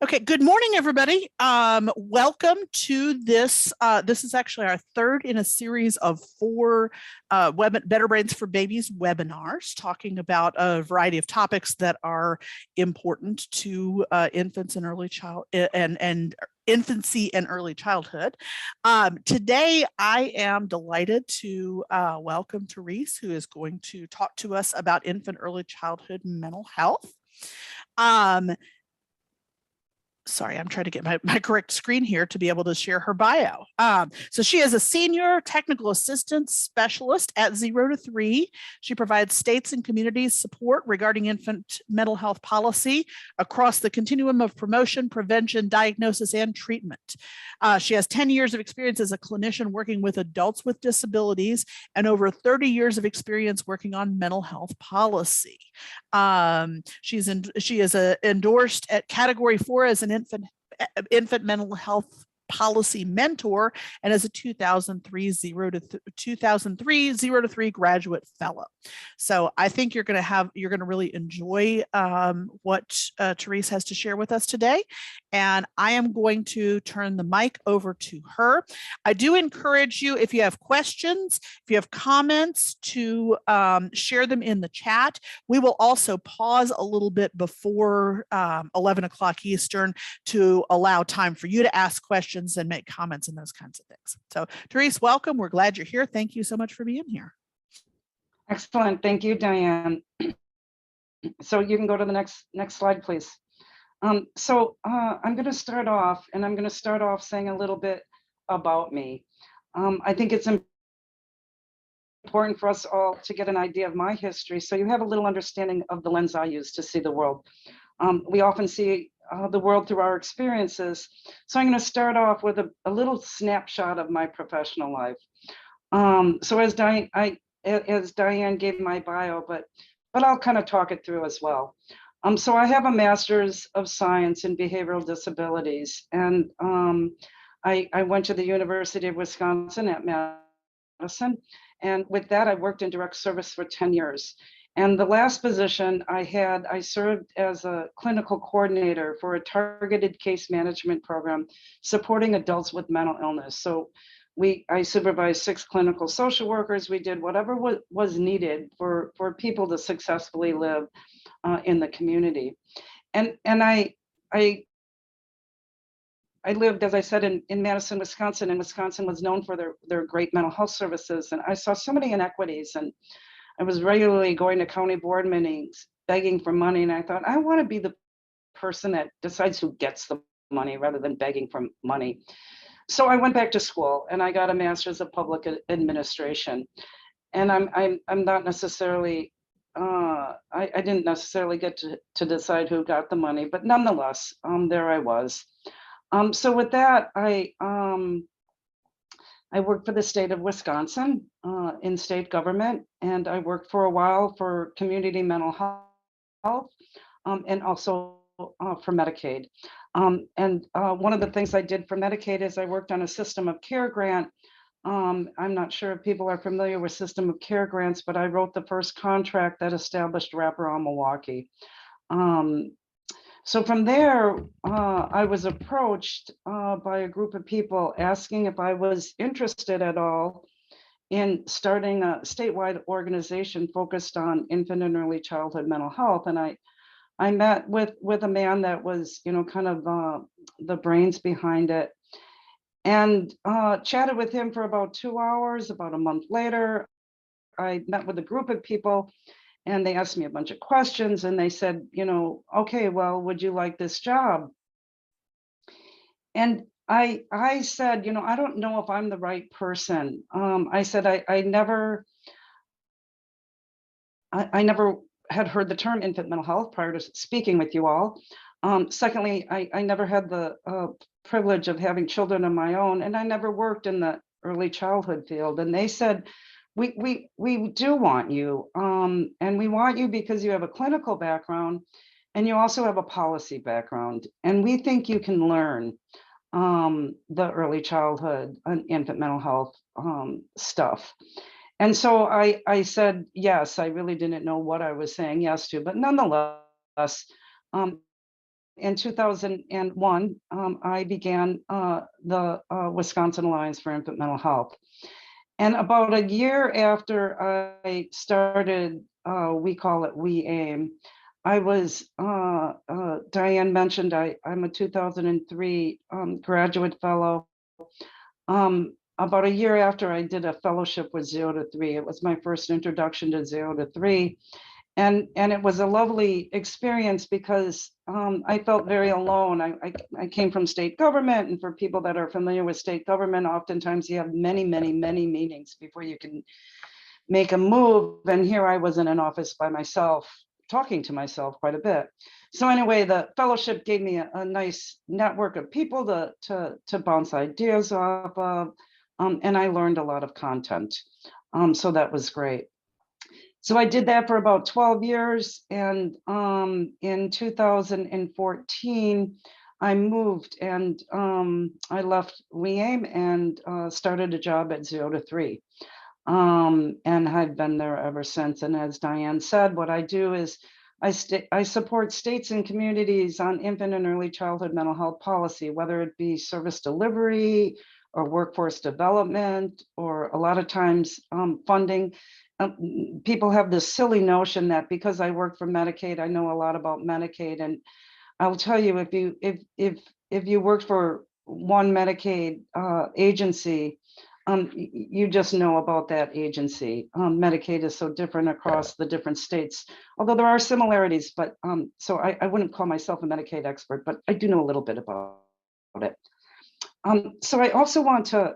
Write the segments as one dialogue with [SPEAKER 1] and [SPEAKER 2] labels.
[SPEAKER 1] Okay, good morning, everybody. Welcome to this. This is actually our third in a series of four Better Brains for Babies webinars, talking about a variety of topics that are important to infants and early infancy and early childhood. Today, I am delighted to welcome Therese, who is going to talk to us about infant early childhood mental health. Sorry, I'm trying to get my correct screen here to be able to share her bio. So she is a senior technical assistance specialist at 0 to 3. She provides states and communities support regarding infant mental health policy across the continuum of promotion, prevention, diagnosis, and treatment. She has 10 years of experience as a clinician working with adults with disabilities and over 30 years of experience working on mental health policy. She is endorsed at Category 4 as an infant mental health policy mentor and as a 2003 0 to 3 graduate fellow. So I think you're going to really enjoy what Therese has to share with us today. And I am going to turn the mic over to her. I do encourage you, if you have questions, if you have comments, to share them in the chat. We will also pause a little bit before 11 o'clock Eastern to allow time for you to ask questions and make comments and those kinds of things. So Therese, welcome. We're glad you're here. Thank you so much for being here.
[SPEAKER 2] Excellent. Thank you, Diane. So you can go to the next slide, please. I'm going to start off, and I'm going to start off saying a little bit about me. I think it's important for us all to get an idea of my history, so you have a little understanding of the lens I use to see the world. We often see the world through our experiences. So I'm going to start off with a little snapshot of my professional life. So as Diane gave my bio, but I'll kind of talk it through as well. So I have a master's of science in behavioral disabilities, and I went to the University of Wisconsin at Madison, and with that I worked in direct service for 10 years. And the last position I served as a clinical coordinator for a targeted case management program supporting adults with mental illness. So I supervised 6 clinical social workers. We did whatever was needed for people to successfully live in the community. And I lived, as I said, in Madison, Wisconsin, and Wisconsin was known for their great mental health services. And I saw so many inequities, and I was regularly going to county board meetings, begging for money. And I thought, I want to be the person that decides who gets the money rather than begging for money. So I went back to school and I got a master's of public administration. And I'm not necessarily, I didn't necessarily get to decide who got the money, but nonetheless, there I was. So with that, I worked for the state of Wisconsin in state government, and I worked for a while for community mental health and also for Medicaid. And one of the things I did for Medicaid is I worked on a system of care grant. I'm not sure if people are familiar with system of care grants, but I wrote the first contract that established Wraparound Milwaukee. So from there, I was approached by a group of people asking if I was interested at all in starting a statewide organization focused on infant and early childhood mental health. And I met with a man that was, kind of the brains behind it, and chatted with him for about 2 hours. About a month later, I met with a group of people, and they asked me a bunch of questions, and they said, okay, well, would you like this job? And I said, I don't know if I'm the right person. I said, I never had heard the term infant mental health prior to speaking with you all. Secondly, I never had the privilege of having children of my own, and I never worked in the early childhood field. And they said, we do want you, and we want you because you have a clinical background and you also have a policy background, and we think you can learn the early childhood and infant mental health stuff. And so I said yes. I really didn't know what I was saying yes to, but nonetheless, in 2001, I began the Wisconsin Alliance for Infant Mental Health. And about a year after I started, we call it We Aim, I was, Diane mentioned, I'm a 2003 graduate fellow. About a year after I did a fellowship with 0 to 3, it was my first introduction to 0 to 3. And it was a lovely experience because I felt very alone. I came from state government, and for people that are familiar with state government, oftentimes you have many meetings before you can make a move. And here I was in an office by myself, talking to myself quite a bit. So anyway, the fellowship gave me a nice network of people to bounce ideas off of, and I learned a lot of content. So that was great. So I did that for about 12 years. And in 2014, I moved and I left We Aim and started a job at 0 to 3. And I've been there ever since. And as Diane said, what I do is I support states and communities on infant and early childhood mental health policy, whether it be service delivery or workforce development, or a lot of times funding. People have this silly notion that because I work for Medicaid, I know a lot about Medicaid. And I'll tell you, if you work for one Medicaid agency, you just know about that agency. Medicaid is so different across the different states, although there are similarities. But so I wouldn't call myself a Medicaid expert, but I do know a little bit about it. So I also want to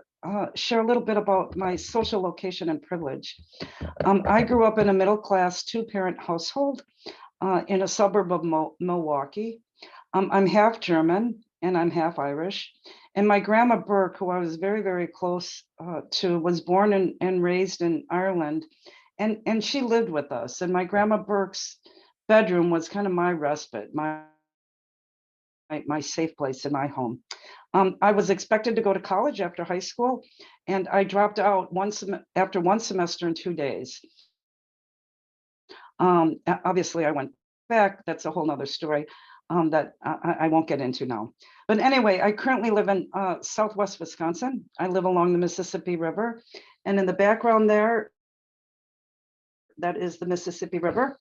[SPEAKER 2] share a little bit about my social location and privilege. I grew up in a middle-class two-parent household in a suburb of Milwaukee. I'm half German and I'm half Irish. And my grandma Burke, who I was very close to, was born and raised in Ireland. And she lived with us. And my grandma Burke's bedroom was kind of my respite, my safe place in my home. I was expected to go to college after high school, and I dropped out after one semester in 2 days. Obviously, I went back. That's a whole nother story that I won't get into now. But anyway, I currently live in Southwest Wisconsin. I live along the Mississippi River, and in the background there, that is the Mississippi River.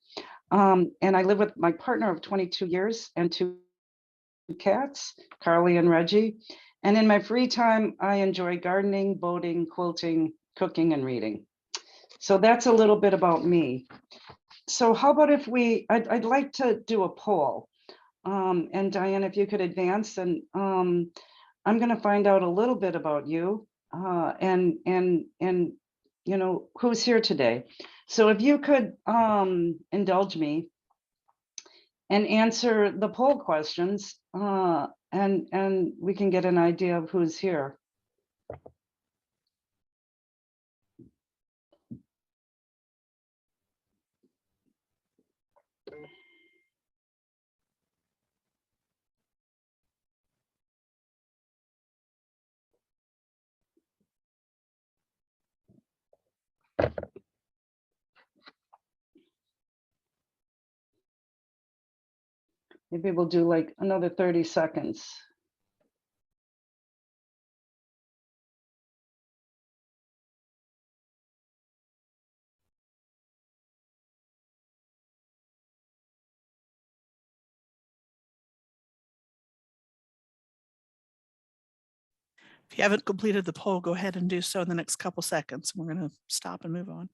[SPEAKER 2] And I live with my partner of 22 years and 2 cats, Carly and Reggie. And in my free time, I enjoy gardening, boating, quilting, cooking, and reading. So that's a little bit about me. So how about if I'd like to do a poll. And Diane, if you could advance, and I'm going to find out a little bit about you and you know, who's here today. So if you could indulge me and answer the poll questions, and we can get an idea of who's here. Maybe we'll do like another 30 seconds.
[SPEAKER 1] If you haven't completed the poll, go ahead and do so in the next couple seconds. We're going to stop and move on.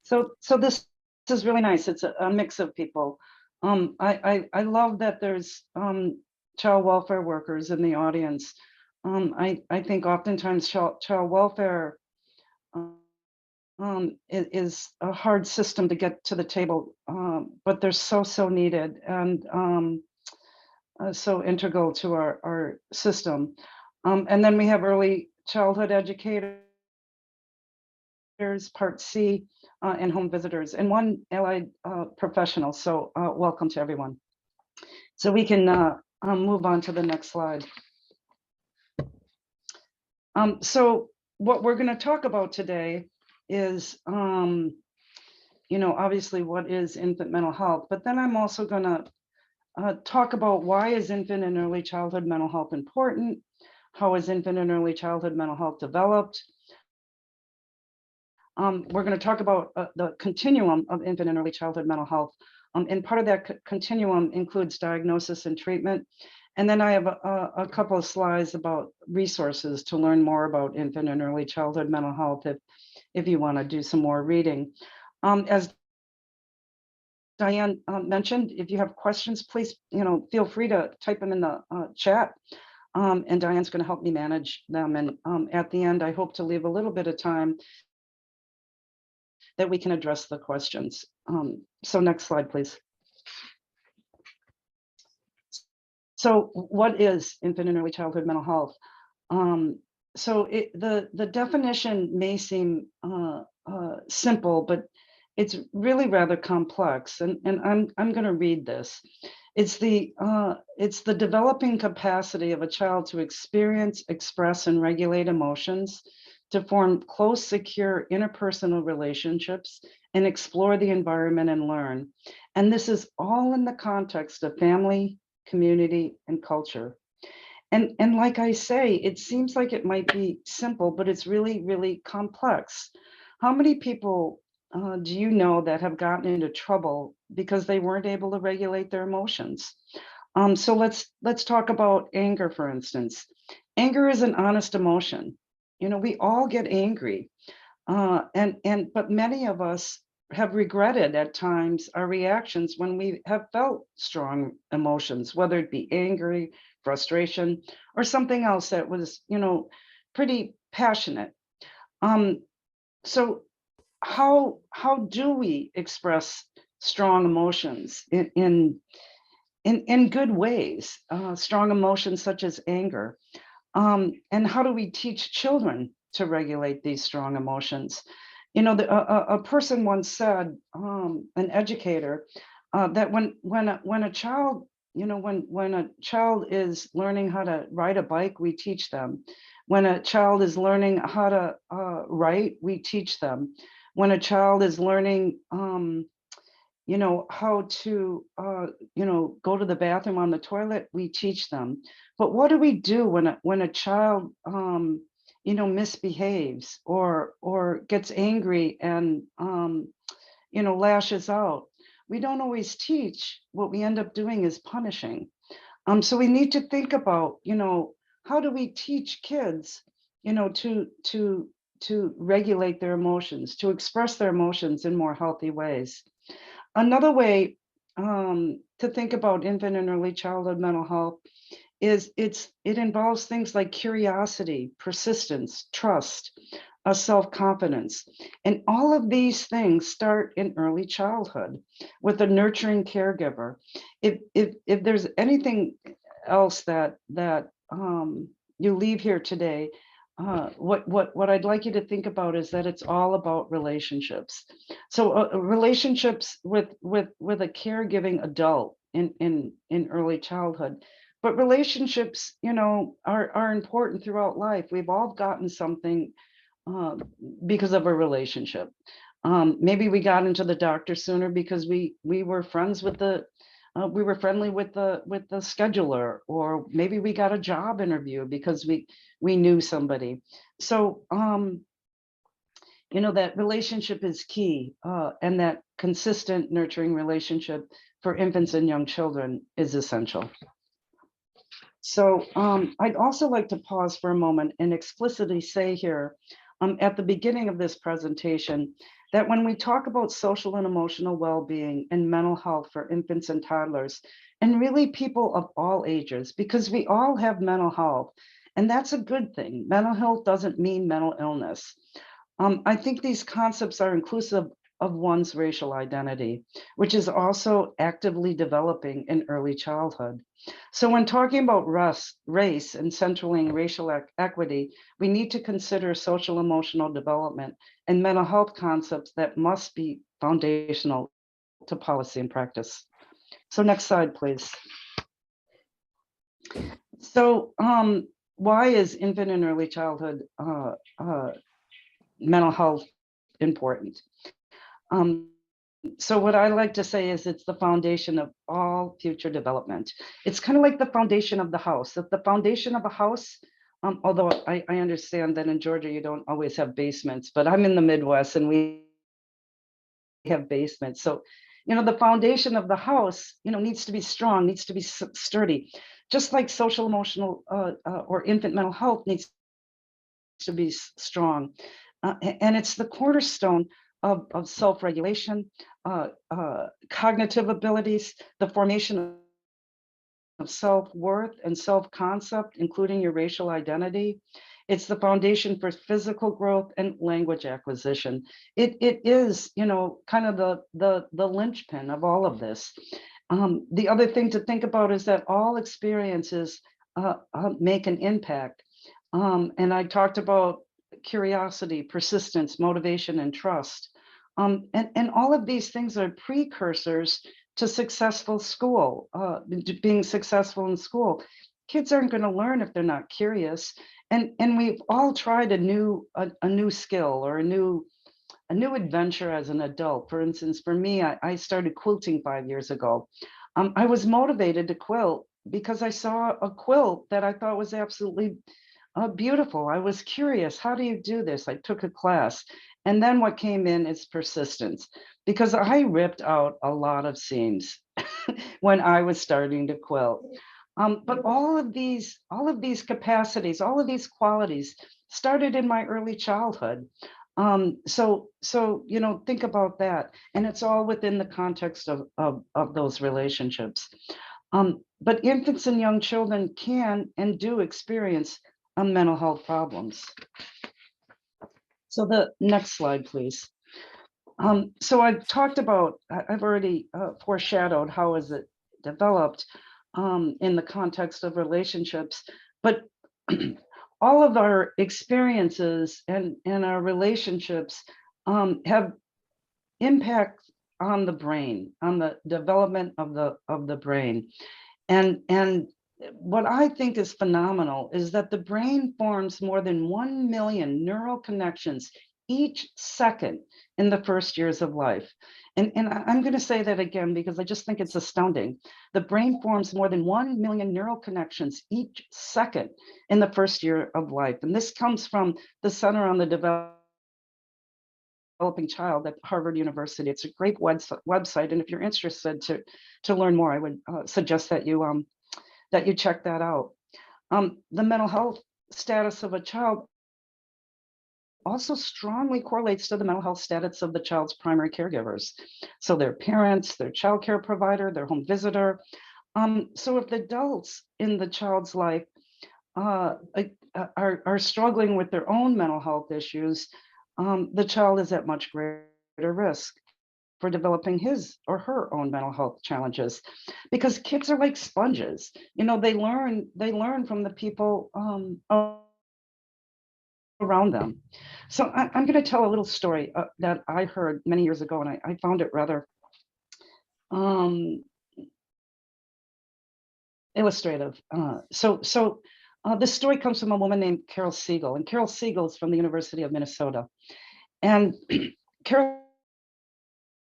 [SPEAKER 2] So this is really nice. It's a mix of people. I love that there's child welfare workers in the audience. I think oftentimes child welfare is a hard system to get to the table, but they're so needed and so integral to our system. And then we have early childhood educators, Part C, and home visitors, and one allied professional. So welcome to everyone. So we can move on to the next slide. So what we're going to talk about today is, obviously what is infant mental health, but then I'm also going to talk about why is infant and early childhood mental health important? How is infant and early childhood mental health developed? We're going to talk about the continuum of infant and early childhood mental health. And part of that continuum includes diagnosis and treatment. And then I have a couple of slides about resources to learn more about infant and early childhood mental health if you want to do some more reading. As Diane mentioned, if you have questions, please, feel free to type them in the chat. And Diane's going to help me manage them. And at the end, I hope to leave a little bit of time that we can address the questions. So next slide, please. So what is infant and early childhood mental health? So the definition may seem simple, but it's really rather complex. And I'm going to read this. It's the developing capacity of a child to experience, express, and regulate emotions, to form close, secure interpersonal relationships, and explore the environment and learn. And this is all in the context of family, community, and culture. And like I say, it seems like it might be simple, but it's really, really complex. How many people do you know that have gotten into trouble because they weren't able to regulate their emotions? So let's talk about anger, for instance. Anger is an honest emotion. We all get angry, but many of us have regretted at times our reactions when we have felt strong emotions, whether it be angry, frustration, or something else that was, pretty passionate. So how do we express strong emotions in good ways, strong emotions such as anger? And how do we teach children to regulate these strong emotions? A person once said, an educator, that when a child, when a child is learning how to ride a bike, we teach them. When a child is learning how to write, we teach them. When a child is learning, how to, go to the bathroom on the toilet, we teach them. But what do we do when a child, misbehaves or gets angry and, lashes out? We don't always teach. What we end up doing is punishing. So we need to think about, how do we teach kids, to regulate their emotions, to express their emotions in more healthy ways. Another way to think about infant and early childhood mental health is it involves things like curiosity, persistence, trust, self-confidence. And all of these things start in early childhood with a nurturing caregiver. If there's anything else that you leave here today, what I'd like you to think about is that it's all about relationships. So relationships with a caregiving adult in early childhood, but relationships, are important throughout life. We've all gotten something because of a relationship. Maybe we got into the doctor sooner because we were friends with we were friendly with the scheduler, or maybe we got a job interview because we knew somebody. So that relationship is key, and that consistent nurturing relationship for infants and young children is essential. So I'd also like to pause for a moment and explicitly say here at the beginning of this presentation that when we talk about social and emotional well-being and mental health for infants and toddlers, and really people of all ages, because we all have mental health, and that's a good thing. Mental health doesn't mean mental illness. I think these concepts are inclusive of one's racial identity, which is also actively developing in early childhood. So when talking about race and centering racial equity, we need to consider social emotional development and mental health concepts that must be foundational to policy and practice. So next slide, please. So why is infant and early childhood mental health important? So what I like to say is it's the foundation of all future development. It's kind of like the foundation of the house. If the foundation of a house, although I understand that in Georgia you don't always have basements, but I'm in the Midwest and we have basements. So, the foundation of the house, needs to be strong, needs to be sturdy, just like social emotional or infant mental health needs to be strong. And it's the cornerstone of self-regulation, cognitive abilities, the formation of self-worth and self-concept, including your racial identity. It's the foundation for physical growth and language acquisition. It is, kind of the linchpin of all of this. The other thing to think about is that all experiences make an impact. And I talked about curiosity, persistence, motivation, and trust. And all of these things are precursors to successful school, being successful in school. Kids aren't going to learn if they're not curious. And we've all tried a new skill or a new adventure as an adult. For instance, for me, I started quilting 5 years ago. I was motivated to quilt because I saw a quilt that I thought was absolutely beautiful. I was curious, how do you do this? I took a class. And then what came in is persistence, because I ripped out a lot of seams when I was starting to quilt. But all of these capacities, all of these qualities started in my early childhood. So think about that. And it's all within the context of those relationships. But infants and young children can and do experience mental health problems. So the next slide, please. So I've talked about, I've already foreshadowed how is it developed in the context of relationships, but all of our experiences and our relationships have impact on the brain, on the development of the brain. And what I think is phenomenal is that the brain forms more than 1 million neural connections each second in the first years of life. And I'm going to say that again because I just think it's astounding. The brain forms more than 1 million neural connections each second in the first year of life. And this comes from the Center on the Developing Child at Harvard University. It's a great website. And if you're interested to learn more, I would suggest that you check that out. The mental health status of a child also strongly correlates to the mental health status of the child's primary caregivers. So their parents, their child care provider, their home visitor. So if the adults in the child's life are struggling with their own mental health issues, the child is at much greater risk for developing his or her own mental health challenges, because kids are like sponges. They learn from the people around them. So I'm going to tell a little story that I heard many years ago, and I found it rather illustrative. So this story comes from a woman named Carol Siegel, and Carol Siegel is from the University of Minnesota. And Carol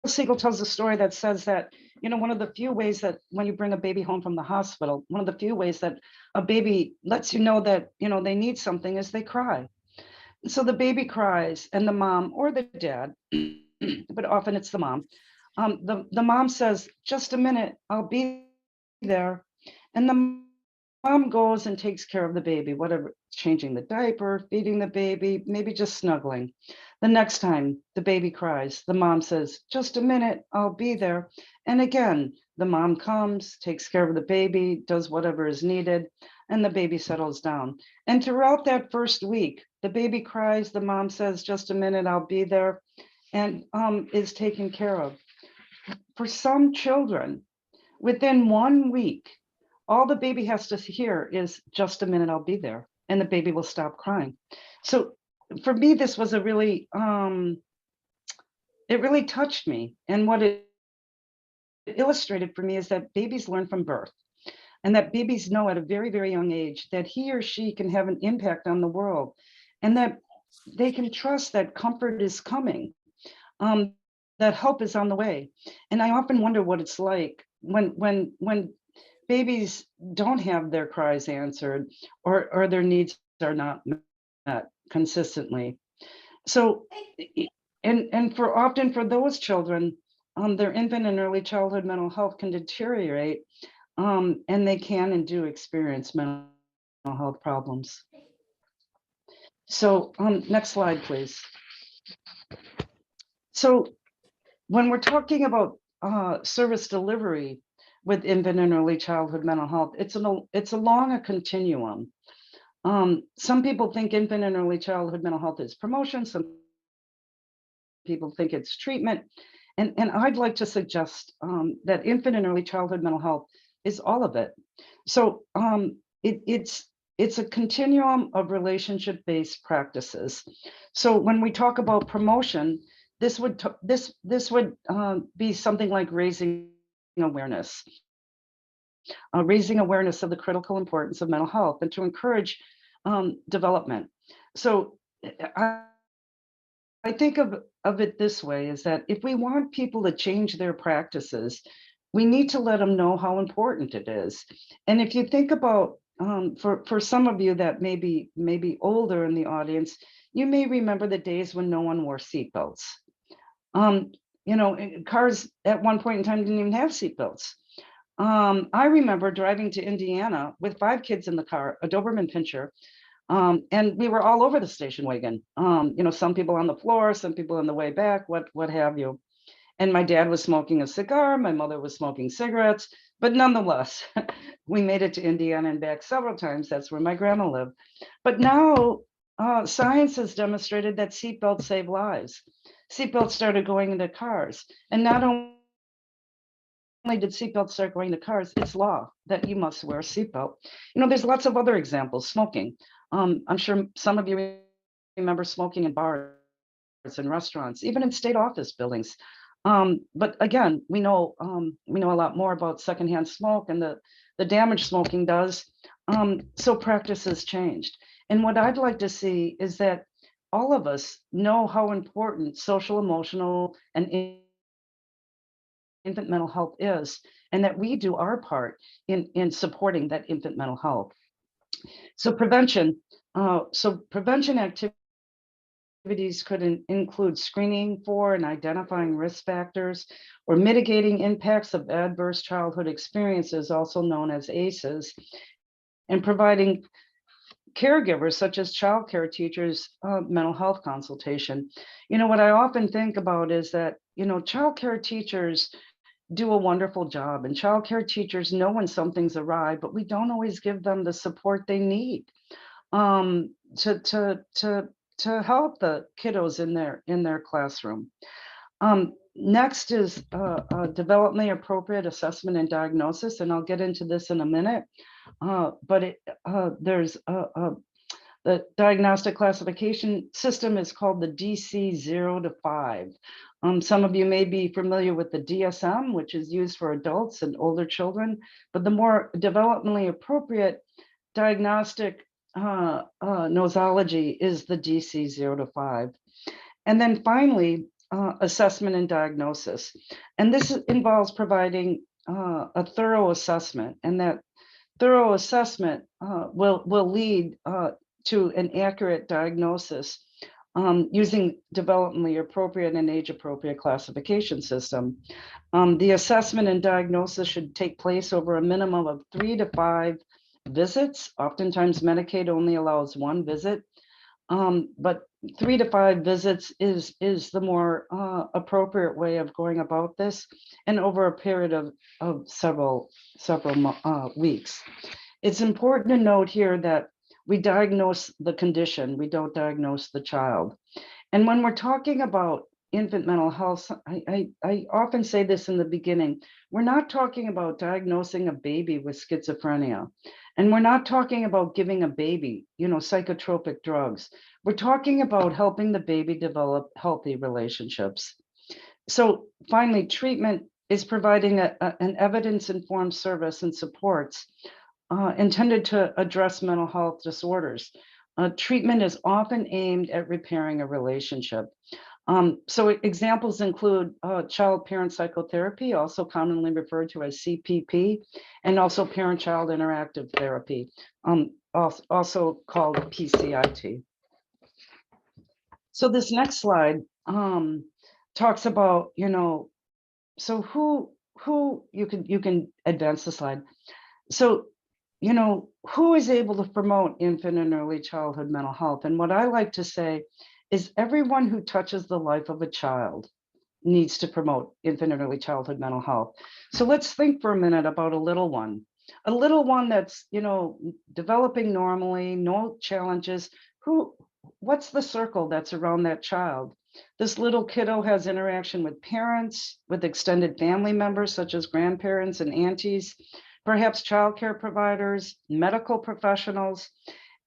[SPEAKER 2] Siegel tells a story that says that, one of the few ways that when you bring a baby home from the hospital, one of the few ways that a baby lets you know that, they need something is they cry. So the baby cries and the mom or the dad, but often it's the mom. The mom says, just a minute, I'll be there. And the mom goes and takes care of the baby, whatever, changing the diaper, feeding the baby, maybe just snuggling. The next time the baby cries, the mom says, just a minute, I'll be there. And again, the mom comes, takes care of the baby, does whatever is needed, and the baby settles down. And throughout that first week, the baby cries, the mom says, just a minute, I'll be there, and is taken care of. For some children, within 1 week, all the baby has to hear is just a minute, I'll be there, and the baby will stop crying. So for me, this was a really, it really touched me. And what it illustrated for me is that babies learn from birth. and that babies know at a very, very young age that he or she can have an impact on the world, and that they can trust that comfort is coming, that help is on the way. And I often wonder what it's like when babies don't have their cries answered, or their needs are not met consistently. So, and for often for those children, their infant and early childhood mental health can deteriorate, and they can and do experience mental health problems. So, next slide, please. So, when we're talking about service delivery with infant and early childhood mental health, it's along a continuum. Some people think infant and early childhood mental health is promotion. Some people think it's treatment. And I'd like to suggest that infant and early childhood mental health is all of it. So it's a continuum of relationship-based practices. So when we talk about promotion, this would be something like raising awareness of the critical importance of mental health, and to encourage development. So I think of it this way, is that if we want people to change their practices, we need to let them know how important it is. And if you think about, for some of you that may be older in the audience, you may remember the days when no one wore seatbelts. Cars at one point in time didn't even have seatbelts. I remember driving to Indiana with 5 kids in the car, a Doberman Pinscher, and we were all over the station wagon. Some people on the floor, some people in the way back, what have you. And my dad was smoking a cigar, my mother was smoking cigarettes, but nonetheless, we made it to Indiana and back several times. That's where my grandma lived. But now science has demonstrated that seatbelts save lives. Seatbelts started going into cars, and not only did seatbelts start going to cars, it's law that you must wear a seatbelt. There's lots of other examples. Smoking. I'm sure some of you remember smoking in bars and restaurants, even in state office buildings. But again, we know a lot more about secondhand smoke and the damage smoking does. So practice has changed. And what I'd like to see is that all of us know how important social, emotional, and infant mental health is, and that we do our part in supporting that infant mental health. So prevention activities could include screening for and identifying risk factors, or mitigating impacts of adverse childhood experiences, also known as ACEs, and providing caregivers such as childcare teachers mental health consultation. What I often think about is that childcare teachers do a wonderful job, and childcare teachers know when something's awry, but we don't always give them the support they need to help the kiddos in their classroom. Next is developmentally appropriate assessment and diagnosis, and I'll get into this in a minute. But there's the Diagnostic Classification system is called the DC 0 to 5. Some of you may be familiar with the DSM, which is used for adults and older children, but the more developmentally appropriate diagnostic nosology is the DC 0 to 5. And then finally, assessment and diagnosis. And this involves providing a thorough assessment, and that thorough assessment will lead to an accurate diagnosis using developmentally appropriate and age-appropriate classification system. The assessment and diagnosis should take place over a minimum of 3 to 5 visits. Oftentimes Medicaid only allows 1 visit, but 3 to 5 visits is the more appropriate way of going about this, and over a period of several weeks. It's important to note here that we diagnose the condition, we don't diagnose the child. And when we're talking about infant mental health, I often say this in the beginning, we're not talking about diagnosing a baby with schizophrenia. And we're not talking about giving a baby, psychotropic drugs. We're talking about helping the baby develop healthy relationships. So finally, treatment is providing an evidence-informed service and supports intended to address mental health disorders. Treatment is often aimed at repairing a relationship. So examples include child-parent psychotherapy, also commonly referred to as CPP, and also parent-child interactive therapy, also called PCIT. So this next slide talks about, so who you can advance the slide. So, who is able to promote infant and early childhood mental health? And what I like to say is everyone who touches the life of a child needs to promote infant and early childhood mental health. So let's think for a minute about a little one that's, developing normally, no challenges. What's the circle that's around that child? This little kiddo has interaction with parents, with extended family members, such as grandparents and aunties, perhaps childcare providers, medical professionals,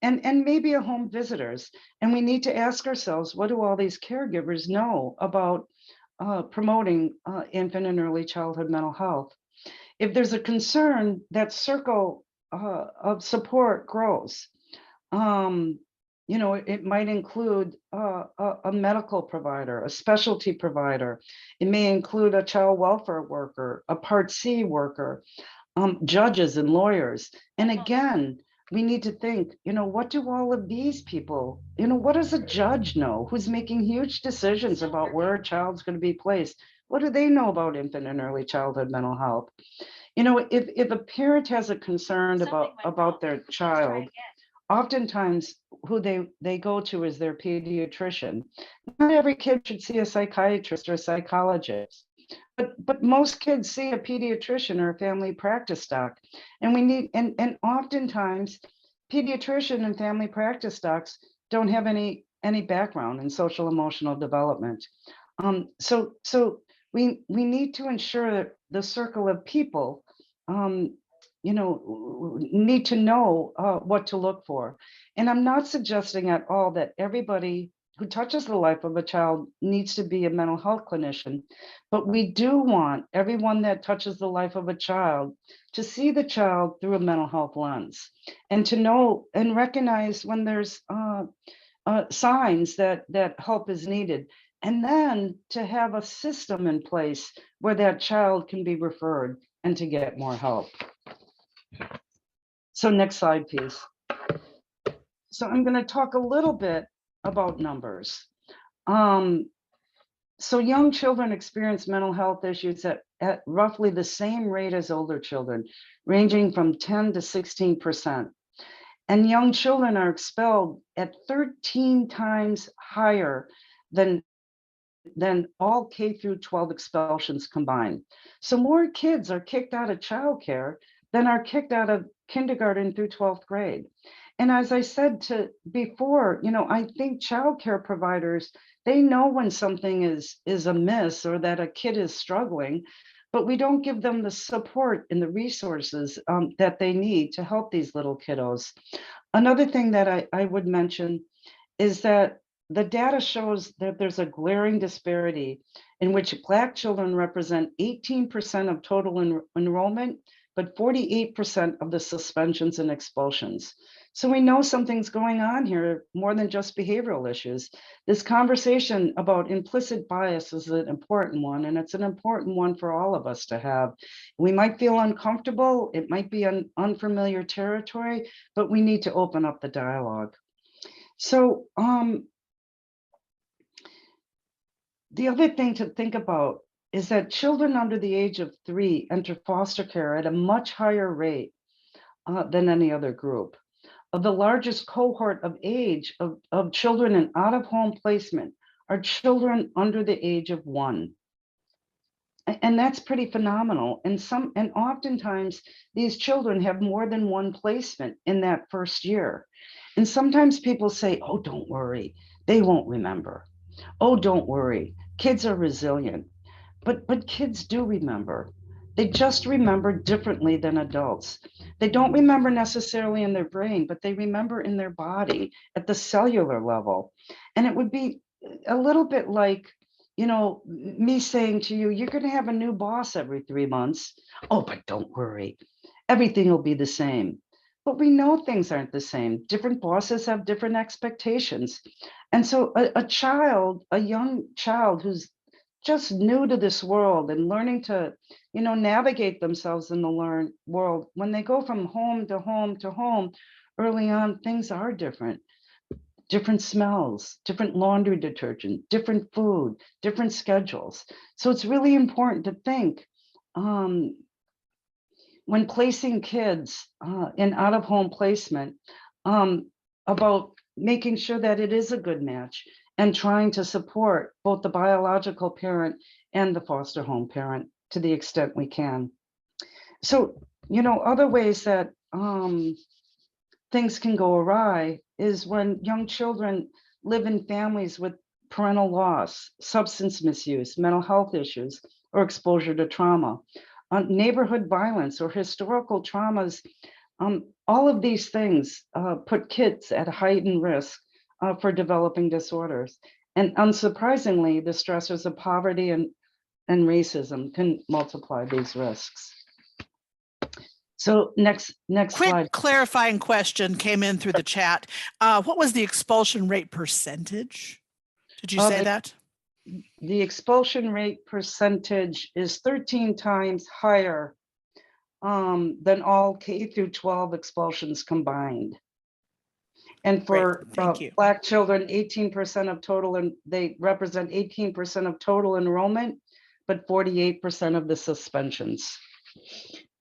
[SPEAKER 2] and maybe a home visitors. And we need to ask ourselves, what do all these caregivers know about promoting infant and early childhood mental health? If there's a concern, that circle of support grows. It might include a medical provider, a specialty provider. It may include a child welfare worker, a Part C worker, judges and lawyers. And again, we need to think, what do all of these people, what does a judge know who's making huge decisions about where a child's going to be placed? What do they know about infant and early childhood mental health? If a parent has a concern about their child, oftentimes who they go to is their pediatrician. Not every kid should see a psychiatrist or a psychologist, but most kids see a pediatrician or a family practice doc. And we need, and oftentimes pediatrician and family practice docs don't have any background in social emotional development. So we need to ensure that the circle of people need to know what to look for. And I'm not suggesting at all that everybody who touches the life of a child needs to be a mental health clinician, but we do want everyone that touches the life of a child to see the child through a mental health lens, and to know and recognize when there's signs that help is needed, and then to have a system in place where that child can be referred and to get more help. So next slide, please. So I'm going to talk a little bit about numbers. So young children experience mental health issues at roughly the same rate as older children, ranging from 10 to 16%. And young children are expelled at 13 times higher than all K through 12 expulsions combined. So more kids are kicked out of childcare than are kicked out of kindergarten through 12th grade. And as I said before, I think childcare providers, they know when something is amiss or that a kid is struggling, but we don't give them the support and the resources that they need to help these little kiddos. Another thing that I would mention is that the data shows that there's a glaring disparity in which Black children represent 18% of total enrollment, but 48% of the suspensions and expulsions. So we know something's going on here, more than just behavioral issues. This conversation about implicit bias is an important one, and it's an important one for all of us to have. We might feel uncomfortable, it might be an unfamiliar territory, but we need to open up the dialogue. So the other thing to think about is that children under the age of 3 enter foster care at a much higher rate than any other group. The largest cohort of age of children in out-of-home placement are children under the age of 1. And that's pretty phenomenal. And oftentimes these children have more than one placement in that first year. And sometimes people say, oh, don't worry, they won't remember. Oh, don't worry, kids are resilient. But kids do remember. They just remember differently than adults. They don't remember necessarily in their brain, but they remember in their body at the cellular level. And it would be a little bit like, me saying to you, you're going to have a new boss every 3 months. Oh, but don't worry, everything will be the same. But we know things aren't the same. Different bosses have different expectations. And so a young child who's just new to this world and learning to, navigate themselves in the world, when they go from home to home to home, early on, things are different. Different smells, different laundry detergent, different food, different schedules. So it's really important to think when placing kids in out-of-home placement about making sure that it is a good match and trying to support both the biological parent and the foster home parent to the extent we can. So, other ways that things can go awry is when young children live in families with parental loss, substance misuse, mental health issues, or exposure to trauma, neighborhood violence or historical traumas. All of these things put kids at heightened risk for developing disorders. And unsurprisingly, the stressors of poverty and racism can multiply these risks. So next
[SPEAKER 1] Quick
[SPEAKER 2] slide.
[SPEAKER 1] clarifying question came in through the chat. What was the expulsion rate percentage? Did you say that?
[SPEAKER 2] The expulsion rate percentage is 13 times higher than all K through 12 expulsions combined. And for Black children, 18% of total, and they represent 18% of total enrollment, but 48% of the suspensions.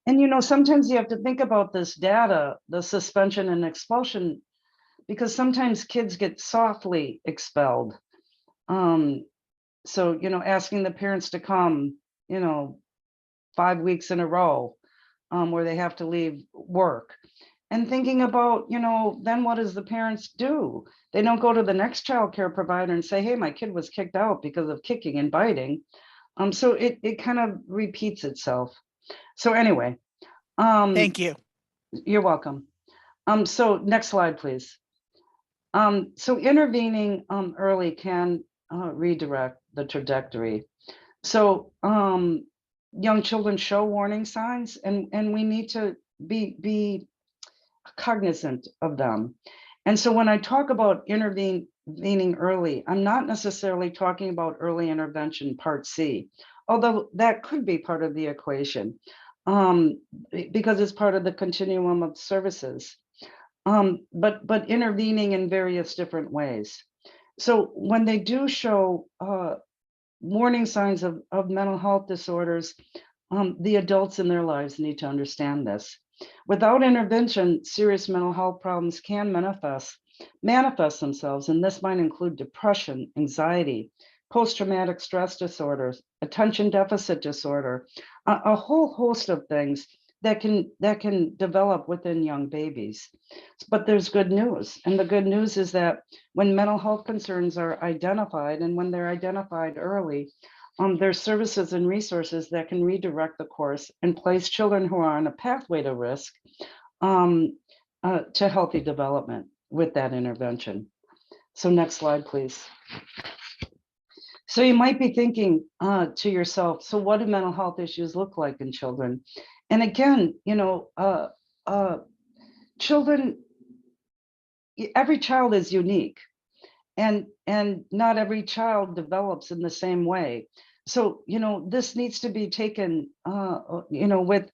[SPEAKER 2] And sometimes you have to think about this data, the suspension and expulsion, because sometimes kids get softly expelled. So, asking the parents to come, 5 weeks in a row, where they have to leave work. And thinking about, then what does the parents do? They don't go to the next child care provider and say, hey, my kid was kicked out because of kicking and biting. So it kind of repeats itself. So anyway.
[SPEAKER 1] Thank you.
[SPEAKER 2] You're welcome. So next slide, please. So intervening early can redirect the trajectory. So young children show warning signs, and we need to be cognizant of them. And so when I talk about intervening early, I'm not necessarily talking about early intervention part C, although that could be part of the equation because it's part of the continuum of services. But intervening in various different ways. So when they do show warning signs of mental health disorders, the adults in their lives need to understand this. Without intervention, serious mental health problems can manifest themselves, and this might include depression, anxiety, post-traumatic stress disorders, attention deficit disorder, a whole host of things that can develop within young babies. But there's good news. And the good news is that when mental health concerns are identified, and when they're identified early, there's services and resources that can redirect the course and place children who are on a pathway to risk to healthy development with that intervention. So next slide, please. So you might be thinking to yourself, so what do mental health issues look like in children? And again, children, every child is unique, and not every child develops in the same way. So, this needs to be taken, with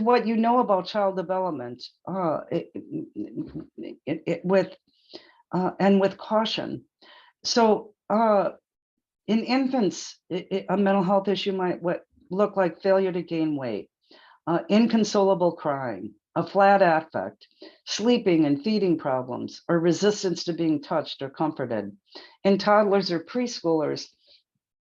[SPEAKER 2] what you know about child development, and with caution. So, in infants, a mental health issue might look like failure to gain weight, inconsolable crying, a flat affect, sleeping and feeding problems, or resistance to being touched or comforted. In toddlers or preschoolers,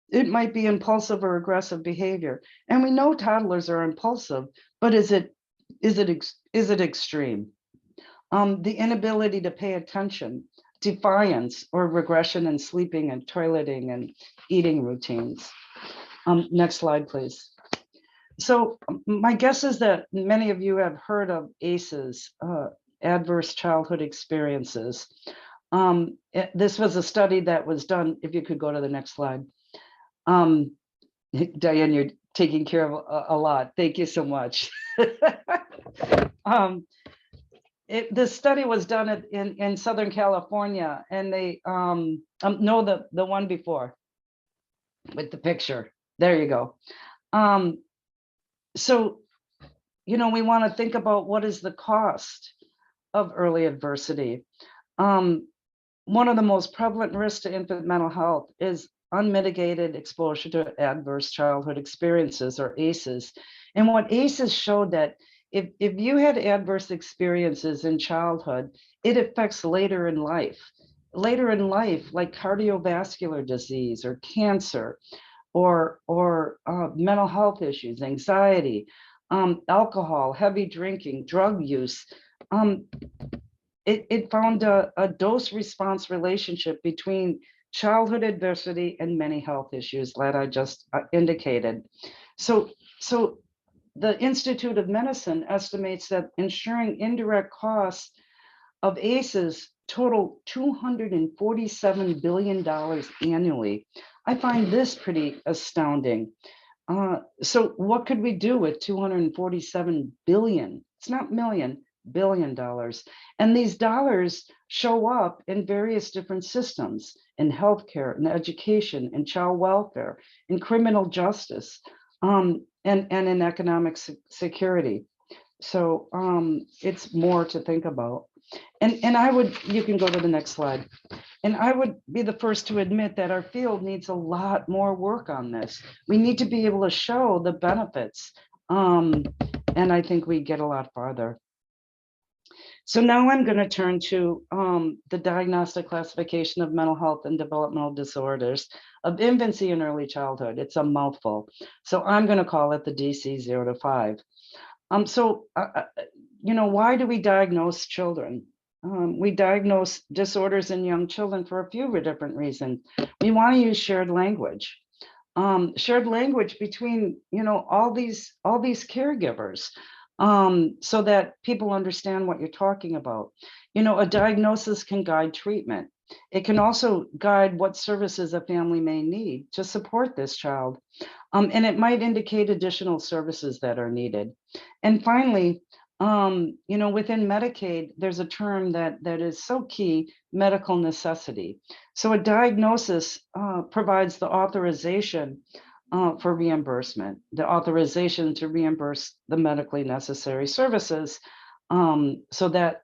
[SPEAKER 2] it might be impulsive or aggressive behavior. And we know toddlers are impulsive, but is it extreme? The inability to pay attention, defiance, or regression in sleeping and toileting and eating routines. Next slide, please. So my guess is that many of you have heard of ACEs, adverse childhood experiences. This was a study that was done, if you could go to the next slide. Diane, you're taking care of a lot. Thank you so much. This study was done in Southern California, and they no, the one before with the picture. There you go. So, you know, we want to think about what is the cost of early adversity. One of the most prevalent risks to infant mental health is unmitigated exposure to adverse childhood experiences, or ACEs. And what ACEs showed that if you had adverse experiences in childhood, it affects later in life. Later in life, like cardiovascular disease or cancer, or mental health issues, anxiety, alcohol, heavy drinking, drug use. It found a dose-response relationship between childhood adversity and many health issues that I just indicated. So the Institute of Medicine estimates that ensuring indirect costs of ACEs total $247 billion annually. I find this pretty astounding. So what could we do with 247 billion? It's not million, billion dollars. And these dollars show up in various different systems, in healthcare, in education, in child welfare, in criminal justice, and in economic security. So it's more to think about. And I would, you can go to the next slide. And I would be the first to admit that our field needs a lot more work on this. We need to be able to show the benefits. And I think we get a lot farther. So now I'm going to turn to the Diagnostic Classification of Mental Health and Developmental Disorders of Infancy and Early Childhood. It's a mouthful. So I'm going to call it the DC 0 to 5. You know, why do we diagnose children? We diagnose disorders in young children for a few different reasons. We want to use shared language between, you know, all these caregivers, so that people understand what you're talking about. You know, a diagnosis can guide treatment. It can also guide what services a family may need to support this child. And it might indicate additional services that are needed. And finally, you know, within Medicaid, there's a term that is so key: medical necessity. So a diagnosis provides the authorization for reimbursement, the authorization to reimburse the medically necessary services, so that,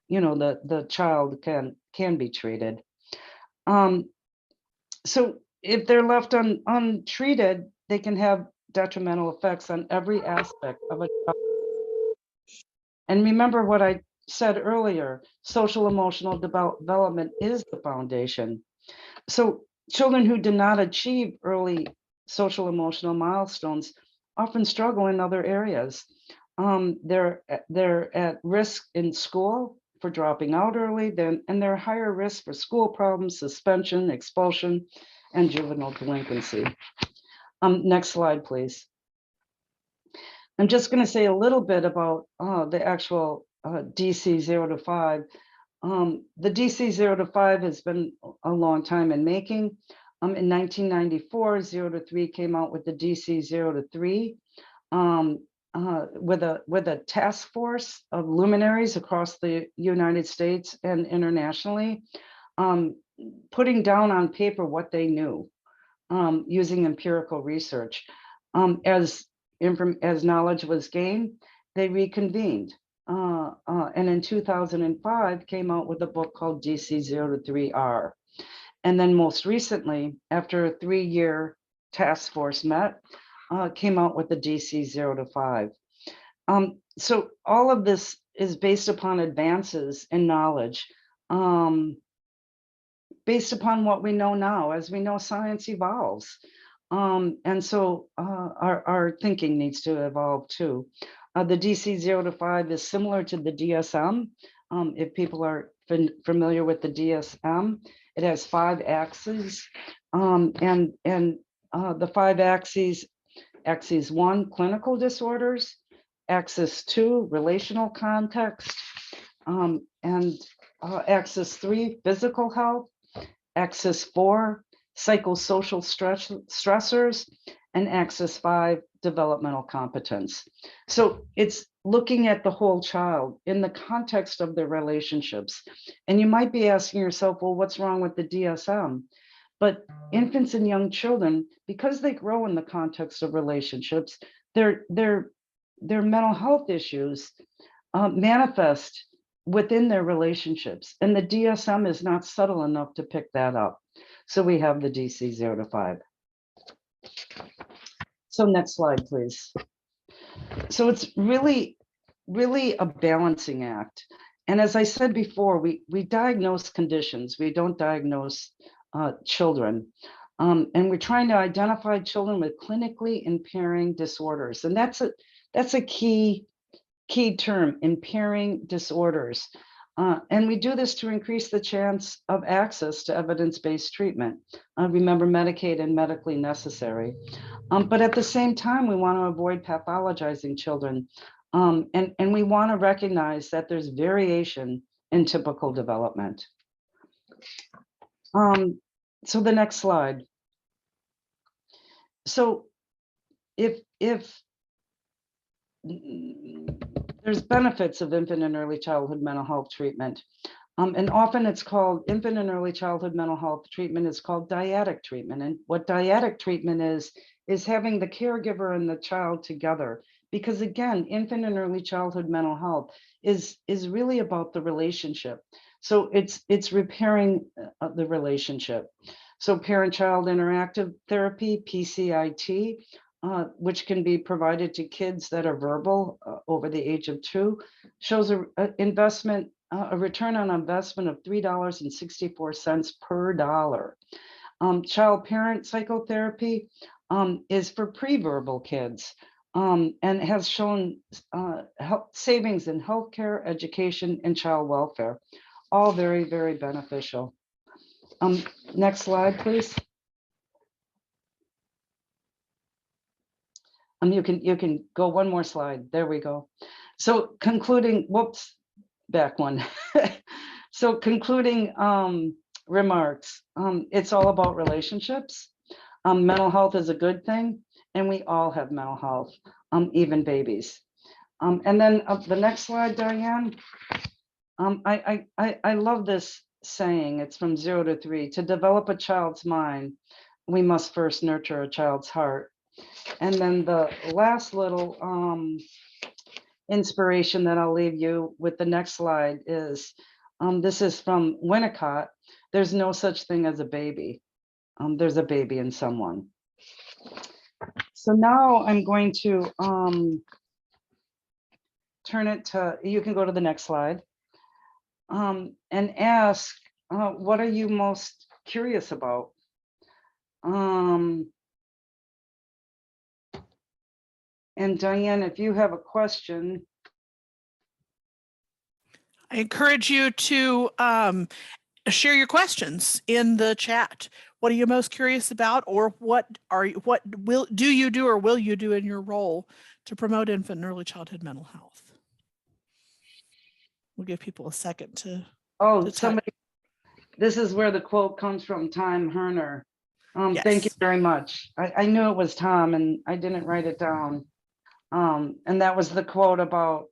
[SPEAKER 2] you know, the child can be treated. So if they're left untreated, they can have detrimental effects on every aspect of a child. And remember what I said earlier, social emotional development is the foundation. So children who do not achieve early social emotional milestones often struggle in other areas. They're at risk in school for dropping out early, and they're higher risk for school problems, suspension, expulsion, and juvenile delinquency. Next slide, please. I'm just going to say a little bit about the actual DC 0 to 5. The DC 0 to 5 has been a long time in making. In 1994, 0 to 3 came out with the DC 0 to 3, with a task force of luminaries across the United States and internationally, putting down on paper what they knew, using empirical research. As knowledge was gained, they reconvened. And in 2005 came out with a book called DC 0 to 3R. And then most recently, after a 3-year task force met, came out with the DC 0 to 5. So all of this is based upon advances in knowledge, based upon what we know now. As we know, science evolves. And so our thinking needs to evolve too. The DC 0 to 5 is similar to the DSM. If people are familiar with the DSM, it has 5 axes, and the 5 axes: axis 1, clinical disorders; axis 2, relational context; and Axis 3, physical health, Axis 4, psychosocial stressors, and Axis 5, developmental competence. So it's looking at the whole child in the context of their relationships. And you might be asking yourself, well, what's wrong with the DSM? But infants and young children, because they grow in the context of relationships, their mental health issues manifest within their relationships. And the DSM is not subtle enough to pick that up. So we have the DC 0 to 5. So next slide, please. So it's really a balancing act. And as I said before, we diagnose conditions. We don't diagnose children. And we're trying to identify children with clinically impairing disorders. And that's a key term, impairing disorders. And we do this to increase the chance of access to evidence-based treatment. Remember, Medicaid and medically necessary. But at the same time, we want to avoid pathologizing children. And we want to recognize that there's variation in typical development. So the next slide. So if there's benefits of infant and early childhood mental health treatment. And often it's called infant and early childhood mental health treatment is called dyadic treatment. And what dyadic treatment is having the caregiver and the child together. Because again, infant and early childhood mental health is really about the relationship. So it's repairing the relationship. So parent-child interactive therapy, PCIT, which can be provided to kids that are verbal over the age of 2, shows a return on investment of $3.64 per dollar. Child-parent psychotherapy is for pre-verbal kids and has shown savings in healthcare, education, and child welfare. All very, very beneficial. Next slide, please. You can go one more slide. There we go. So concluding, whoops, back one. So concluding remarks, it's all about relationships. Mental health is a good thing, and we all have mental health, even babies. And then the next slide, Diane. I love this saying. It's from 0 to 3. To develop a child's mind, we must first nurture a child's heart. And then the last little inspiration that I'll leave you with the next slide is, this is from Winnicott. There's no such thing as a baby. There's a baby in someone. So now I'm going to turn it to, you can go to the next slide, and ask, what are you most curious about? And Diane, if you have a question.
[SPEAKER 1] I encourage you to share your questions in the chat. What are you most curious about, or what will you do in your role to promote infant and early childhood mental health? We'll give people a second to.
[SPEAKER 2] Somebody, this is where the quote comes from, Tom Herner.
[SPEAKER 1] Yes.
[SPEAKER 2] Thank you very much. I knew it was Tom and I didn't write it down. And that was the quote about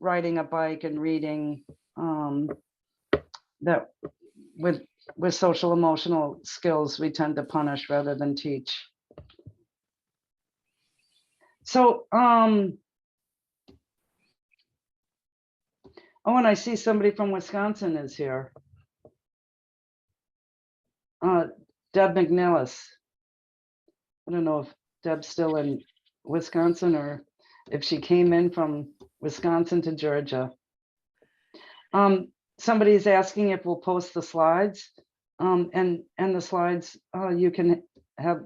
[SPEAKER 2] riding a bike and reading, that with social emotional skills, we tend to punish rather than teach. So, oh, and I see somebody from Wisconsin is here. Deb McNellis. I don't know if Deb's still in Wisconsin or if she came in from Wisconsin to Georgia. Somebody's asking if we'll post the slides, and the slides you can have,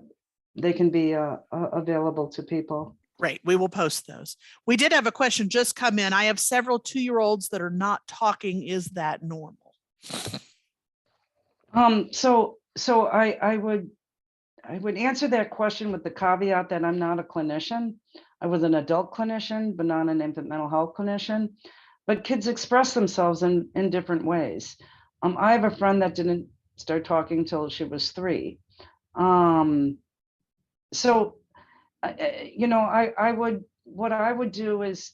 [SPEAKER 2] they can be available to people.
[SPEAKER 1] Right, we will post those. We did have a question just come in. I have several 2-year-olds that are not talking. Is that normal?
[SPEAKER 2] So I would answer that question with the caveat that I'm not a clinician. I was an adult clinician, but not an infant mental health clinician. but kids express themselves in different ways. I have a friend that didn't start talking till she was 3. So, what I would do is,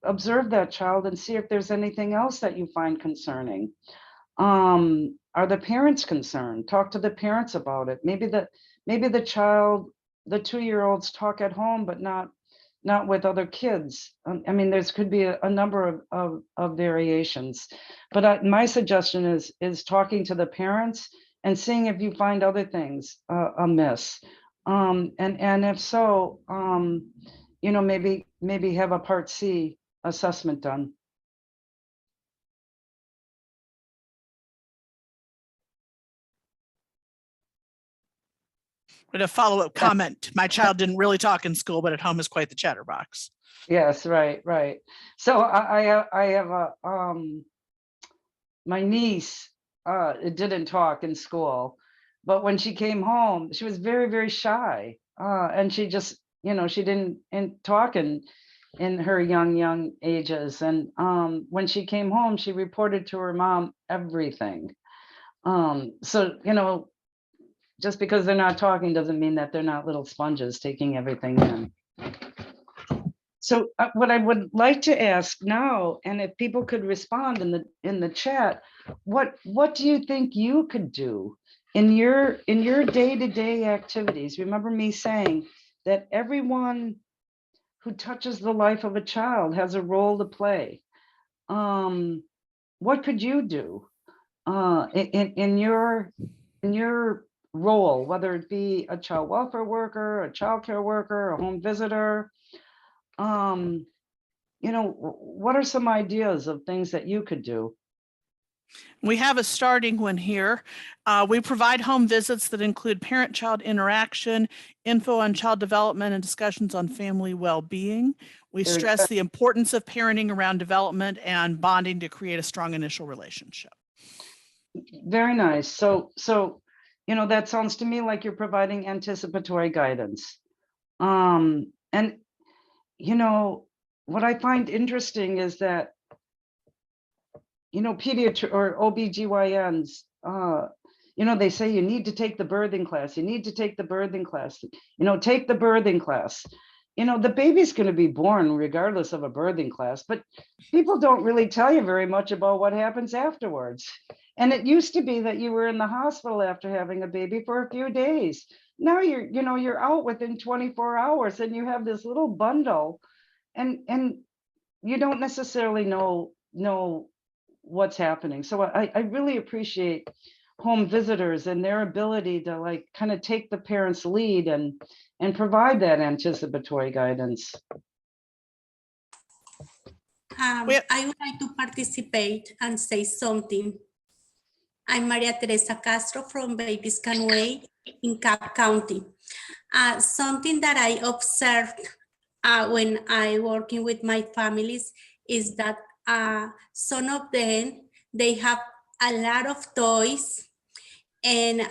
[SPEAKER 2] observe that child and see if there's anything else that you find concerning. Are the parents concerned? Talk to the parents about it. Maybe the child, the 2-year-olds talk at home, but not with other kids. I mean, there's could be a number of variations, but my suggestion is talking to the parents and seeing if you find other things amiss. And if so, maybe have a Part C assessment done.
[SPEAKER 1] But a follow-up comment, my child didn't really talk in school, but at home is quite the chatterbox.
[SPEAKER 2] Yes, right. So I have my niece didn't talk in school, but when she came home, she was very, very shy. And she just, she didn't talk in her young ages. And when she came home, she reported to her mom everything. So, just because they're not talking doesn't mean that they're not little sponges taking everything in. So what I would like to ask now, and if people could respond in the chat, what do you think you could do in your day-to-day activities? Remember me saying that everyone who touches the life of a child has a role to play. What could you do in your role, whether it be a child welfare worker, a child care worker, a home visitor? What are some ideas of things that you could do?
[SPEAKER 1] We have a starting one here. We provide home visits that include parent-child interaction, info on child development, and discussions on family well-being. We
[SPEAKER 2] Very
[SPEAKER 1] stress
[SPEAKER 2] good.
[SPEAKER 1] the importance of parenting around development and bonding to create a strong initial relationship.
[SPEAKER 2] Very nice. So that sounds to me like you're providing anticipatory guidance. And what I find interesting is that pediatric or OBGYNs, they say you need to take the birthing class. You need to take the birthing class. Take the birthing class. The baby's going to be born regardless of a birthing class, but people don't really tell you very much about what happens afterwards. And it used to be that you were in the hospital after having a baby for a few days. Now you're out within 24 hours and you have this little bundle, and you don't necessarily know what's happening. So I really appreciate home visitors and their ability to kind of take the parents' lead and provide that anticipatory guidance.
[SPEAKER 3] I would like to participate and say something. I'm Maria Teresa Castro from Babies Can Wait in Cobb County. Something that I observed when I working with my families is that some of them, they have a lot of toys, and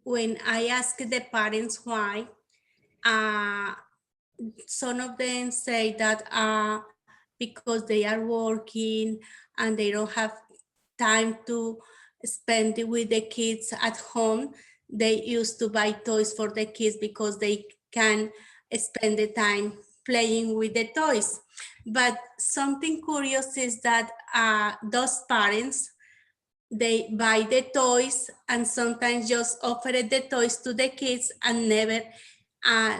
[SPEAKER 3] when I ask the parents why, some of them say that because they are working and they don't have time to spend it with the kids at home, they used to buy toys for the kids because they can spend the time playing with the toys. But something curious is that those parents, they buy the toys and sometimes just offer the toys to the kids and never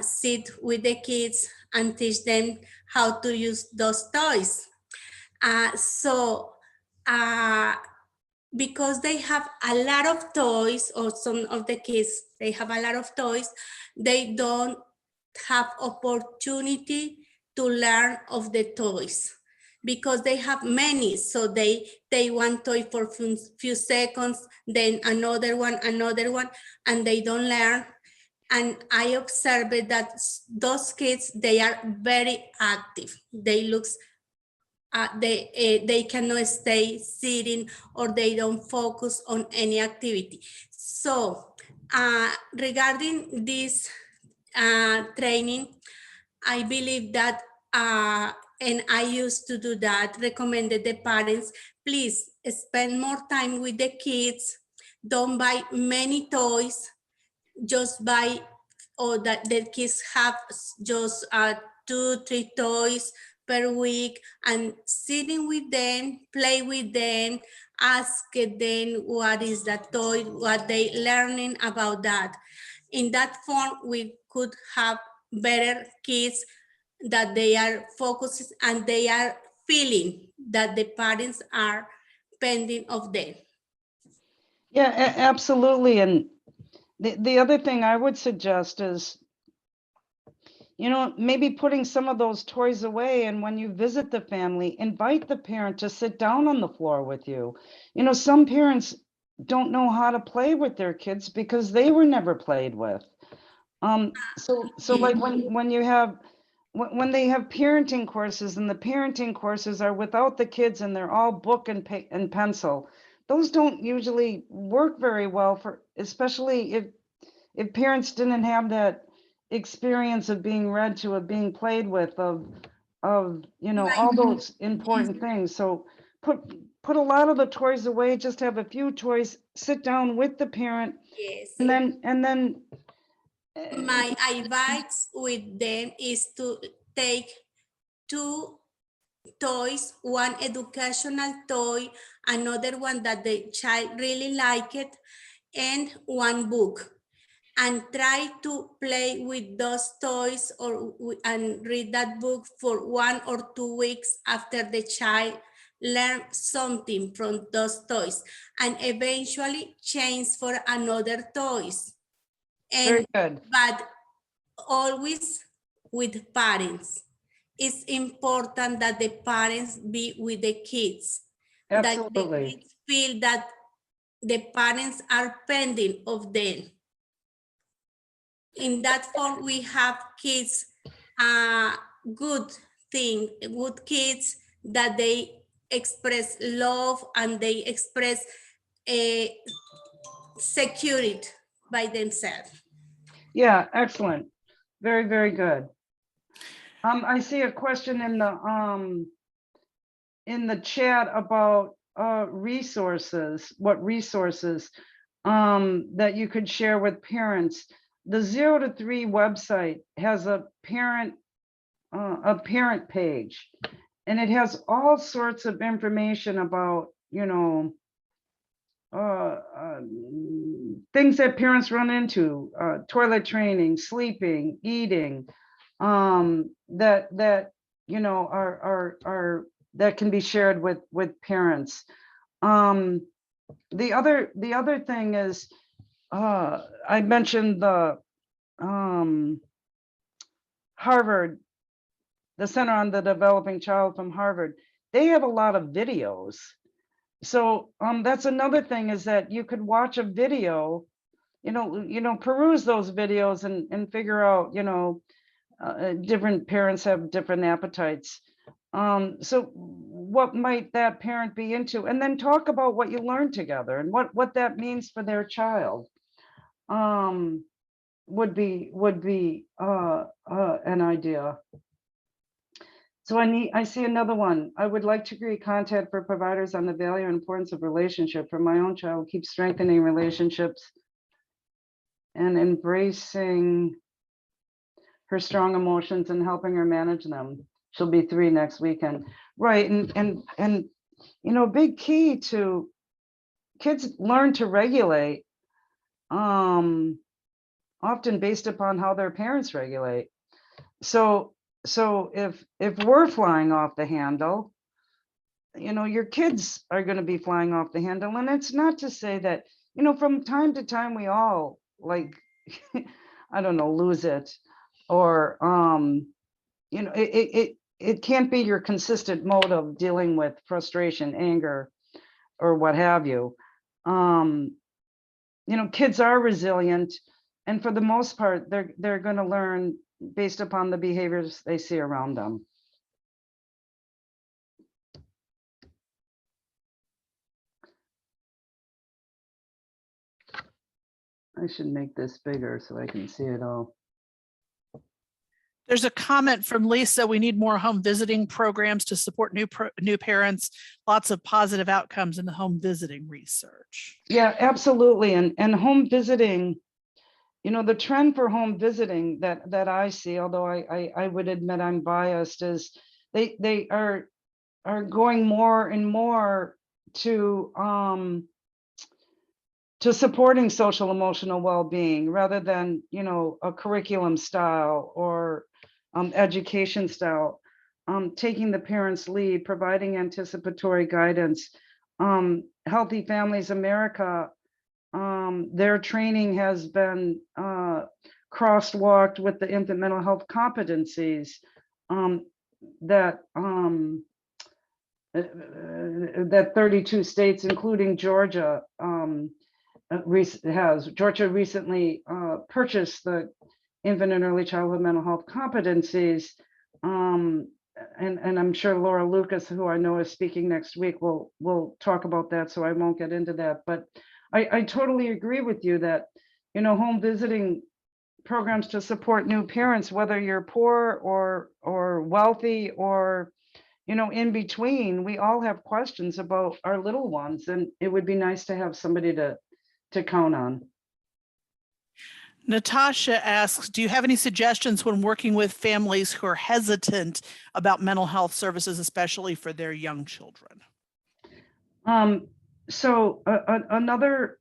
[SPEAKER 3] sit with the kids and teach them how to use those toys. Because they have a lot of toys, or some of the kids, they have a lot of toys, they don't have opportunity to learn of the toys because they have many. So they one toy for few seconds, then another one, and they don't learn. And I observed that those kids, they are very active. They looks, they cannot stay sitting, or they don't focus on any activity. So regarding this training, I believe that and I used to do that, recommended the parents, please spend more time with the kids, don't buy many toys, just buy, or that the kids have just 2-3 toys per week, and sitting with them, play with them, ask them what is that toy, what they learning about that. In that form, we could have better kids, that they are focused and they are feeling that the parents are pending of them.
[SPEAKER 2] Yeah, absolutely. And the other thing I would suggest is, maybe putting some of those toys away. And when you visit the family, invite the parent to sit down on the floor with you. Some parents don't know how to play with their kids because they were never played with. So like when you have, when they have parenting courses, and the parenting courses are without the kids and they're all book and pencil, those don't usually work very well for, especially if parents didn't have that experience of being read to, of being played with, of all those important things. So put a lot of the toys away, just have a few toys, sit down with the parent,
[SPEAKER 3] Yes.
[SPEAKER 2] and then
[SPEAKER 3] My advice with them is to take 2 toys, one educational toy, another one that the child really like it, and one book, and try to play with those toys and read that book for 1 or 2 weeks after the child learn something from those toys, and eventually change for another toys.
[SPEAKER 2] very good.
[SPEAKER 3] But always with parents. It's important that the parents be with the kids. That the
[SPEAKER 2] Absolutely.
[SPEAKER 3] kids feel that the parents are pending of them. In that form, we have kids, good kids, that they express love and they express security by themselves.
[SPEAKER 2] Yeah, excellent. Very, very good. I see a question in the chat about resources, what resources that you could share with parents. The 0 to 3 website has a parent page, and it has all sorts of information about, things that parents run into, toilet training, sleeping, eating, that are that can be shared with parents. The other thing is, I mentioned the Harvard, the Center on the Developing Child from Harvard. They have a lot of videos. So that's another thing, is that you could watch a video, peruse those videos and figure out, different parents have different appetites. So what might that parent be into? And then talk about what you learned together and what that means for their child. Would be an idea. So I see another one. I would like to create content for providers on the value and importance of relationship for my own child. Keep strengthening relationships and embracing her strong emotions and helping her manage them. She'll be 3 next weekend. Right. And big key to kids learn to regulate, often based upon how their parents regulate. So if we're flying off the handle, your kids are going to be flying off the handle. And it's not to say that, from time to time we all, like, I don't know, lose it, or it can't be your consistent mode of dealing with frustration, anger, or what have you. Kids are resilient, and for the most part, they're going to learn based upon the behaviors they see around them. I should make this bigger so I can see it all.
[SPEAKER 1] There's a comment from Lisa. We need more home visiting programs to support new parents. Lots of positive outcomes in the home visiting research.
[SPEAKER 2] Yeah, absolutely. And home visiting, you know, the trend for home visiting that I see, although I would admit I'm biased, is they are going more and more to supporting social emotional well-being rather than, you know, a curriculum style or education style, taking the parents' lead, providing anticipatory guidance. Healthy Families America, their training has been crosswalked with the infant mental health competencies that 32 states, including Georgia, Georgia recently purchased the infant and early childhood mental health competencies. And I'm sure Laura Lucas, who I know is speaking next week, will talk about that, so I won't get into that. But I totally agree with you that, you know, home visiting programs to support new parents, whether you're poor or wealthy or, you know, in between, we all have questions about our little ones, and it would be nice to have somebody to count on.
[SPEAKER 1] Natasha asks, do you have any suggestions when working with families who are hesitant about mental health services, especially for their young children?
[SPEAKER 2] So another,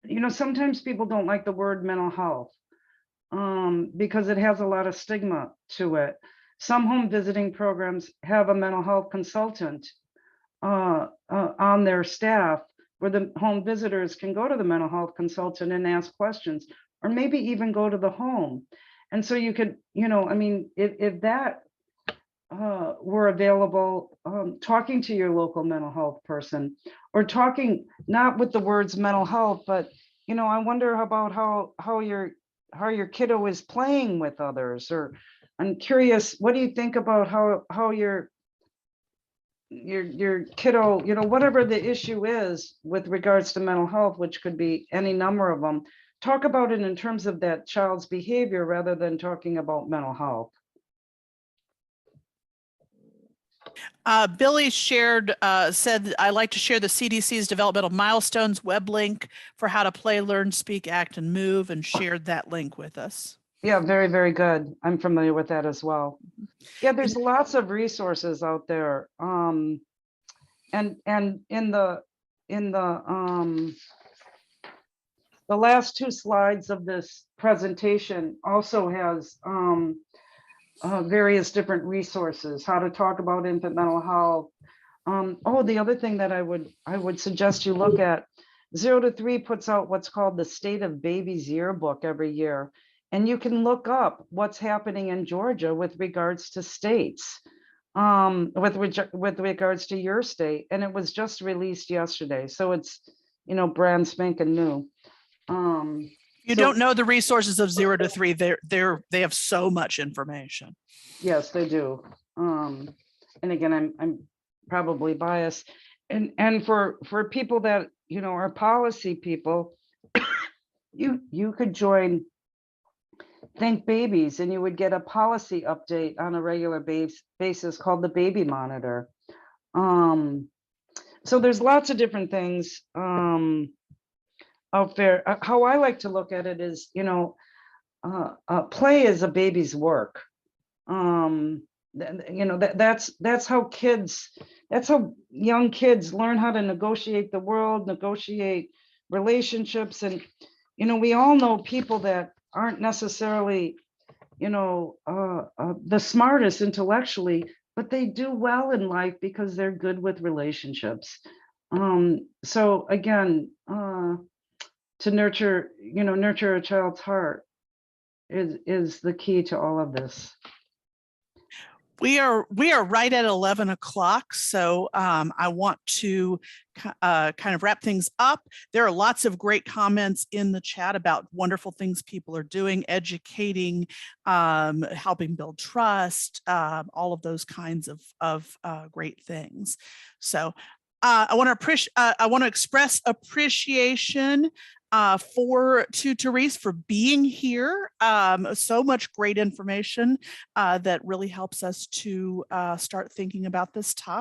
[SPEAKER 2] you know, sometimes people don't like the word mental health because it has a lot of stigma to it. Some home visiting programs have a mental health consultant on their staff, where the home visitors can go to the mental health consultant and ask questions, or maybe even go to the home. And so you could, you know, I mean, if that were available, talking to your local mental health person, or talking not with the words mental health, but, you know, I wonder about how your kiddo is playing with others, or I'm curious, what do you think about how your kiddo, you know, whatever the issue is with regards to mental health, which could be any number of them, talk about it in terms of that child's behavior rather than talking about mental health.
[SPEAKER 1] Billy shared, said, I like to share the CDC's developmental milestones web link for how to play, learn, speak, act, and move, and shared that link with us.
[SPEAKER 2] Yeah, very, very good. I'm familiar with that as well. Yeah, there's lots of resources out there. And in the last two slides of this presentation also has various different resources, how to talk about infant mental health. Oh, the other thing that I would suggest you look at, 0 to 3 puts out what's called the State of Babies Yearbook every year. And you can look up what's happening in Georgia with regards to states, with regards to your state. And it was just released yesterday. So it's, you know, brand spanking new.
[SPEAKER 1] You don't know the resources of 0 to 3. They have so much information.
[SPEAKER 2] Yes, they do. And again, I'm probably biased. And for people that, you know, are policy people, you could join Think Babies, and you would get a policy update on a regular basis called the Baby Monitor. So there's lots of different things out there. How I like to look at it is, you know, play is a baby's work. You know, that's how young kids learn how to negotiate the world, negotiate relationships. And, you know, we all know people that aren't necessarily, you know, the smartest intellectually, but they do well in life because they're good with relationships. So again, to nurture a child's heart is the key to all of this.
[SPEAKER 1] We are right at 11 o'clock, so I want to kind of wrap things up. There are lots of great comments in the chat about wonderful things people are doing, educating, helping build trust, all of those kinds of great things. So I want to express appreciation to Therese for being here. So much great information that really helps us to start thinking about this topic.